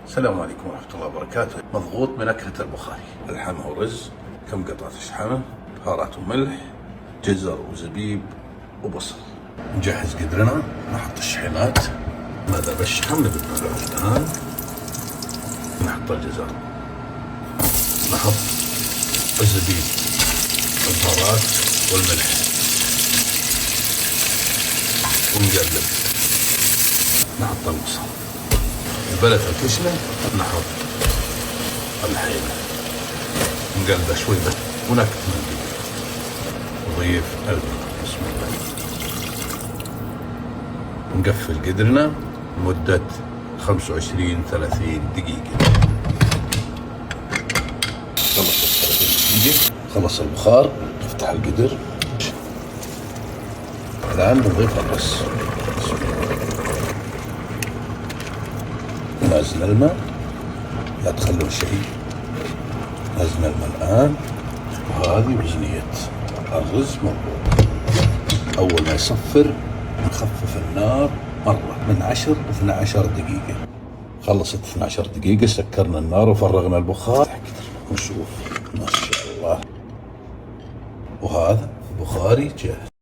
السلام عليكم ورحمة الله وبركاته. مضغوط من أكلة البخاري. اللحمة ورز، كم قطعة شحمة، بهارات وملح، جزر وزبيب وبصل. نجهز قدرنا، نحط الشحمات، ماذا بالشحم نبدأ الآن. نحط الجزر، نحط الزبيب، البهارات والملح، ونقلب. نحط البصل، بلت الفشلة، نحط الحيلة، نقلبه شوي بس ونكمل. نضيف البصل. بسم الله. نقفل قدرنا لمدة 25-30 دقيقة. خلص 30 دقيقة، خلص البخار، نفتح القدر. الآن نضيف الرز. نازل الماء، لا تخلون شيء. نازل الماء الآن، وهذه وزنية الرز مضبوط. أول ما يصفر نخفف النار مرة من 10 ل 12 دقيقة. خلصت 12 دقيقة، سكرنا النار وفرغنا البخار. نشوف ما شاء الله. وهذا بخاري جاهز.